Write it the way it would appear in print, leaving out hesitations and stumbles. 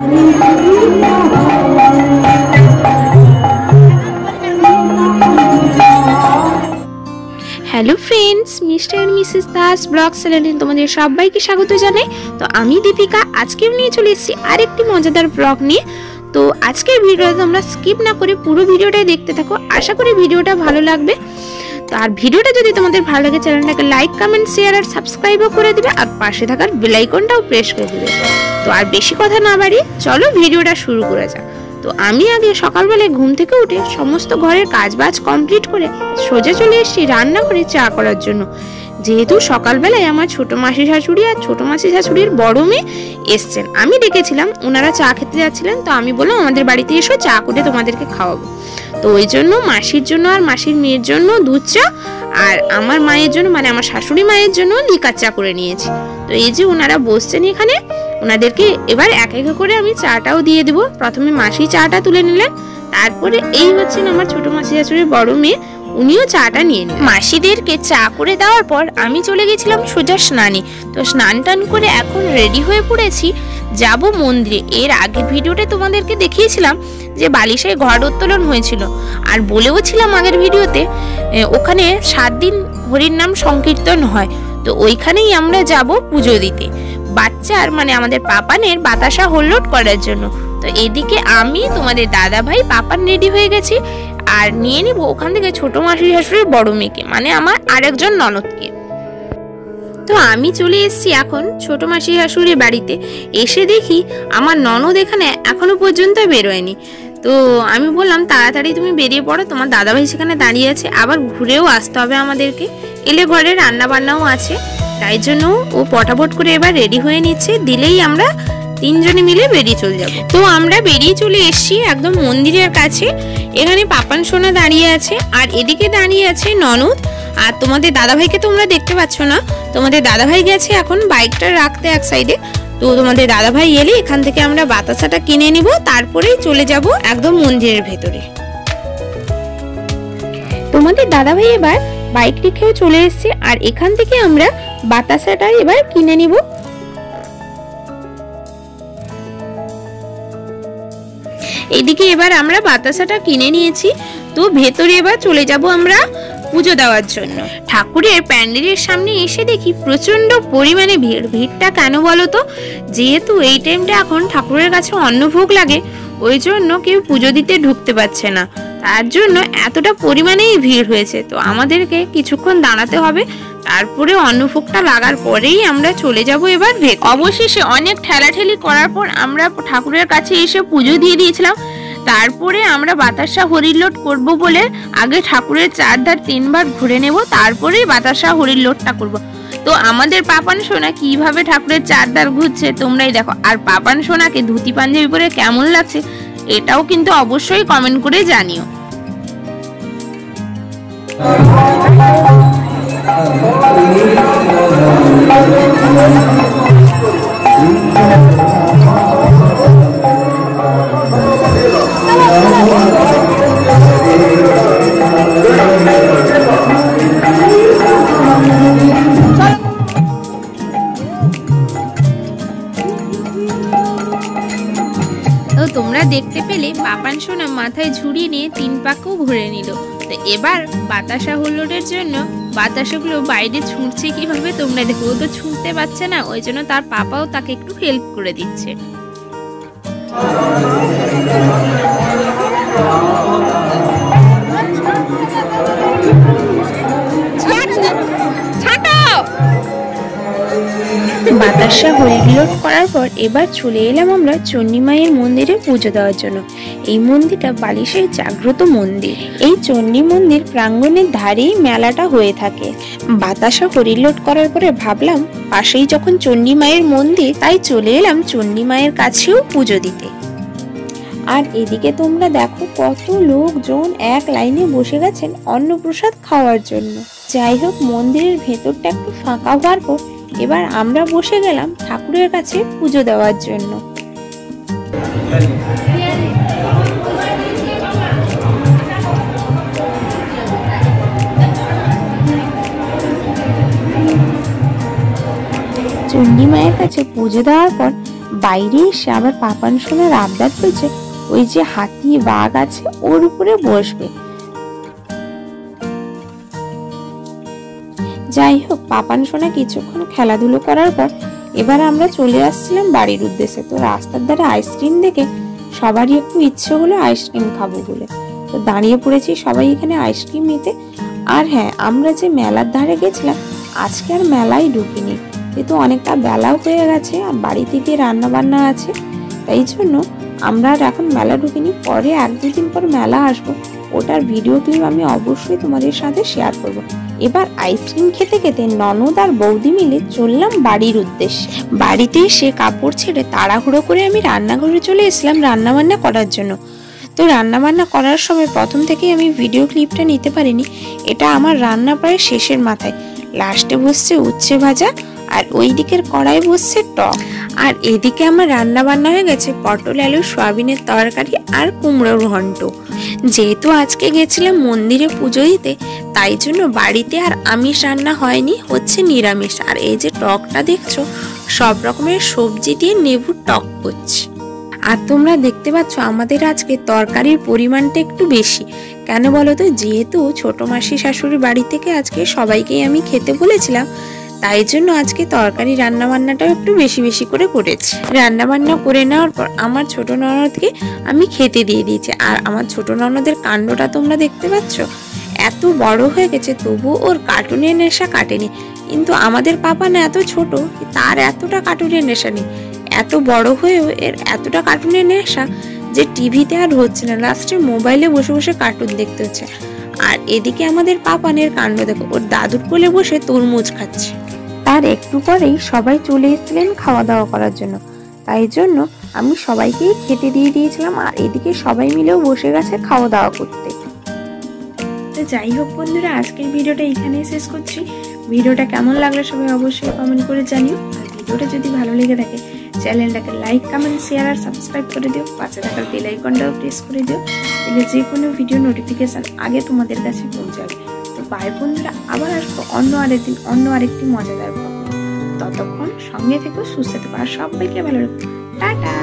Hello friends, mister and Mrs Das blog চ্যানেলে তোমাদের সবাইকে স্বাগত জানাই। তো আমি দীপিকা আজকেও নিয়ে চলে এসেছি আরেকটি মজাদার ব্লগ নিয়ে। তো আজকের ভিডিওটা তোমরা স্কিপ না করে পুরো ভিডিওটাই দেখতে থাকো, আশা করি ভিডিওটা ভালো লাগবে। তো আর ভিডিওটা যদি তোমাদের ভালো লাগে চ্যানেলটাকে লাইক কমেন্ট শেয়ার আর সাবস্ক্রাইবও করে দিবে, আর পাশে থাকার বেল আইকনটাও প্রেস করে দিবে। তো আর বেশি কথা না বাড়িয়ে চলো ভিডিওটা শুরু করা যাক। তো আমি আগে সকালবেলায় ঘুম থেকে উঠে সমস্ত ঘরের কাজবাজ কমপ্লিট করে সোজা চলে এসেছি রান্নাঘরে চা করার জন্য। যেহেতু সকালবেলায় আমার ছোট মাসি শাশুড়ি আর ছোট মাসি শাশুড়ির বড় মেয়ে এসছেন, আমি ডেকেছিলাম, ওনারা চা খেতে যাচ্ছিলেন। তো আমি বললাম আমাদের বাড়িতে এসো, চা করে তোমাদেরকে খাওয়াবো। তো ওই জন্য মাসির জন্য আর মাসির মেয়ের জন্য দুধ চা, আর আমার মায়ের জন্য মানে আমার শাশুড়ি মায়ের জন্য লিকার চা করে নিয়েছি। তো এই যে ওনারা বসছেন এখানে, ওনাদেরকে এবার এক এক করে আমি চাটাও দিয়ে দেবো। প্রথমে মাসি চাটা তুলে নিলেন, তারপরে এই হচ্ছেন আমার ছোট মাসি শাশুড়ির বড় মেয়ে, উনিও চাটা নিয়ে নিলেন। মাসিদেরকে চা করে দেওয়ার পর আমি চলে গেছিলাম সোজা স্নানে। তো স্নান টান করে এখন রেডি হয়ে পড়েছি, যাব মন্দিরে। এর আগের ভিডিওতে তোমাদেরকে দেখিয়েছিলাম যে বালিশায় ঘট উত্তোলন হয়েছিল, আর বলেও ছিলাম আগের ভিডিওতে ওখানে 7 দিন হরির নাম সংকীর্তন হয়। তো ওইখানেই আমরা যাব পুজো দিতে, বাচ্চার মানে আমাদের পাপানের বাতাসা হোল্লোড করার জন্য। তো এদিকে আমি তোমাদের দাদা ভাই পাপান রেডি হয়ে গেছি, আর নিয়ে নিব ওখান থেকে ছোট মাসি শাশুড়ির বড় মেয়েকে মানে আমার আরেকজন ননদকে। তো আমি চলে এসেছি এখন ছোট মাসি শাশুড়ির বাড়িতে। এসে দেখি আমার ননদ এখানে এখনো পর্যন্ত বেরোয়নি। তো আমি বললাম তাড়াতাড়ি তুমি বেরিয়ে পড়ো, তোমার দাদাভাই সেখানে দাঁড়িয়ে আছে, আবার ঘুরেও আসতে হবে আমাদেরকে, এলে ঘরে রান্না বান্নাও আছে। তাই জন্য ও পটাপট করে এবার রেডি হয়ে নিচ্ছে, দিলেই আমরা 3 জনে মিলে বেরিয়ে চলে যাব। তো আমরা বেরিয়ে চলে এসেছি একদম মন্দিরের কাছে। এখানে পাপান সোনা দাঁড়িয়ে আছে, আর এদিকে দাঁড়িয়ে আছে ননদ। আর তোমাদের দাদাভাইকে তোমরা দেখতে পাচ্ছ না, তোমাদের দাদাভাই গেছে এখন বাইকটা রাখতে এক সাইডে। তো তোমাদের দাদাভাই এলে এখান থেকে আমরা বাতাসাটা কিনে নিব, তারপরেই চলে যাব একদম মন্দিরের ভেতরে। তোমাদের দাদাভাই এবার বাইক রেখেও চলে এসেছে, আর এখান থেকে আমরা বাতাসাটা এবার কিনে নিব। এদিকে এবার আমরা বাতাসাটা কিনে নিয়েছি। তো ভেতরে এবার চলে যাব আমরা পুজো দেওয়ার জন্য। ঠাকুরের প্যান্ডেলের সামনে এসে দেখি প্রচন্ড পরিমাণে ভিড়। ভিড়টা কেন বলো তো, যেহেতু এই টাইমটা এখন ঠাকুরের কাছে অন্নভোগ লাগে, ওই জন্য কেউ পুজো দিতে ঢুকতে পারছে না, তার জন্য এতটা পরিমাণেই ভিড় হয়েছে। তো আমাদেরকে কিছুক্ষণ দাঁড়াতে হবে, তারপরে অন্নভোগটা লাগার পরেই আমরা চলে যাব এবার ভেতরে। অবশেষে অনেক ঠেলাঠেলি করার পর আমরা ঠাকুরের কাছে এসে পুজো দিয়ে দিয়েছিলাম। তারপরে আমরা বাতাসা হরিলোট করব বলে আগে ঠাকুরের 4 ধার 3 বার ঘুরে নেব, তারপরেই বাতাসা হরিলোটটা করব। তো আমাদের পাপান সোনা কিভাবে ঠাকুরের 4 ধার ঘুরছে তোমরাই দেখো। আর পাপান সোনাকে ধুতি পাঞ্জাবি পরে কেমন লাগছে এটাও কিন্তু অবশ্যই কমেন্ট করে জানিও। তো তোমরা দেখতে পেলে পাপান সোনা মাথায় ঝুড়িয়ে নিয়ে 3 পাকও ঘুরে নিল। তো এবার বাতাসা হুল্লোড়ের জন্য বাতাসাগুলো বাইরে ছুঁড়ছে কিভাবে তোমরা দেখো। ও তো ছুঁড়তে পারছে না, ওই জন্য তার পাপাও তাকে একটু হেল্প করে দিচ্ছে। বাতাসা হরিলোট করার পর এবার চলে এলাম আমরা চণ্ডী মায়ের মন্দিরে পুজো দেওয়ার জন্য। এই মন্দিরটা বালিশের জাগ্রত মন্দির। এই চণ্ডী মন্দির প্রাঙ্গণের ধারেই মেলাটা হয়ে থাকে। বাতাসা হরিলোট করার পরে ভাবলাম পাশেই যখন চণ্ডী মায়ের মন্দির, তাই চলে এলাম চণ্ডী মায়ের কাছেও পুজো দিতে। আর এদিকে তোমরা দেখো কত লোকজন এক লাইনে বসে গেছেন অন্নপ্রসাদ খাওয়ার জন্য। যাই হোক, মন্দিরের ভেতরটা একটু ফাঁকা হওয়ার পর এবার আমরা বসে গেলাম ঠাকুরের কাছে পুজো দেওয়ার জন্য। চণ্ডী মায়ের কাছে পুজো দেওয়ার পর বাইরে এসে আবার পাপান সোনার আবদার করেছে ওই যে হাতি বাঘ আছে ওর উপরে বসবে। যাই হোক, পাপান সোনা কিছুক্ষণ খেলাধুলো করার পর এবার আমরা চলে আসছিলাম বাড়ির উদ্দেশ্যে। তো রাস্তার ধারে আইসক্রিম দেখে সবারই একটু ইচ্ছে হলো আইসক্রিম খাবো বলে, তো দাঁড়িয়ে পড়েছি সবাই এখানে আইসক্রিম নিতে। আর হ্যাঁ, আমরা যে মেলার ধারে গেছিলাম আজকে আর মেলায় ঢুকিনি, যেহেতু অনেকটা বেলাও হয়ে গেছে আর বাড়ি থেকে রান্না বান্না আছে, তাই জন্য আমরা আর এখন মেলা ঢুকিনি। পরে 1-2 দিন পর মেলা আসবো, ওটার ভিডিও ক্লিপ আমি অবশ্যই তোমাদের সাথে শেয়ার করব। এবার আইসক্রিম খেতে খেতে ননদ আর বৌদি মিলে চললাম বাড়ির উদ্দেশ্যে। বাড়িতে এসে কাপড় ছেড়ে তাড়াহুড়ো করে আমি রান্নাঘরে চলে এসলাম রান্না বান্না করার জন্য। তো রান্না বান্না করার সময় প্রথম থেকেই আমি ভিডিও ক্লিপটা নিতে পারিনি, এটা আমার রান্না প্রায় শেষের মাথায়। লাস্টে বসছে উচ্ছে ভাজা আর ওই দিকের কড়াই বসছে টক, আর এদিকে আমার রান্না বান্না হয়ে গেছে পটল আলু সয়াবিনের তরকারি আর কুমড়োর ঘন্ট। যেহেতু আজকে গেছিলাম মন্দিরে পুজো দিতে, তাই জন্য বাড়িতে আর আমিষ রান্না হয়নি, হচ্ছে নিরামিষ। আর এই যে টকটা দেখছো, সব রকমের সবজি দিয়ে নেবুর টক করছি। আর তোমরা দেখতে পাচ্ছ আমাদের আজকে তরকারির পরিমাণটা একটু বেশি। কেন বলো তো, যেহেতু ছোট মাসি শাশুড়ির বাড়ি থেকে আজকে সবাইকেই আমি খেতে বলেছিলাম, তাই জন্য আজকে তরকারি রান্না বান্নাটাও একটু বেশি বেশি করে করেছি। রান্না বান্না করে নেওয়ার পর আমার ছোট ননদকে আমি খেতে দিয়ে দিয়েছি। আর আমার ছোট ননদের কাণ্ডটা তোমরা দেখতে পাচ্ছ, এত বড় হয়ে গেছে তবু ওর কার্টুনের নেশা কাটেনি। কিন্তু আমাদের পাপা না এত ছোট, তার এতটা কার্টুনের নেশা নেই। এত বড় হয়েও এর এতটা কার্টুনের নেশা যে টিভিতে আর হচ্ছে না, লাস্টে মোবাইলে বসে বসে কার্টুন দেখতে হচ্ছে। আর এদিকে আমাদের পাপানের কাণ্ড দেখো, ওর দাদুর কোলে বসে তরমুজ খাচ্ছে। তার একটু পরেই সবাই চলে এসেছিলেন খাওয়া দাওয়া করার জন্য, তাই জন্য আমি সবাইকেই খেতে দিয়ে দিয়েছিলাম। আর এদিকে সবাই মিলেও বসে গেছে খাওয়া দাওয়া করতে। তো যাই হোক বন্ধুরা, আজকের ভিডিওটা এখানেই শেষ করছি। ভিডিওটা কেমন লাগলো সবাই অবশ্যই কমেন্ট করে জানিও। আর ভিডিওটা যদি ভালো লেগে থাকে চ্যানেলটাকে লাইক কমেন্ট শেয়ার আর সাবস্ক্রাইব করে দিও, পাশে থাকা বেল আইকনটাও প্রেস করে দিও, তাহলে যে কোনো ভিডিও নোটিফিকেশন আগে তোমাদের কাছে পৌঁছাবে। তো বাই বন্ধুরা, আবার আসবো অন্য আরেকদিন অন্য আরেকটি মজাদার ব্লগ। ততক্ষণ সঙ্গে থেকো, সুস্থ থেকো আর সবাইকে ভালো রাখো। টাটা।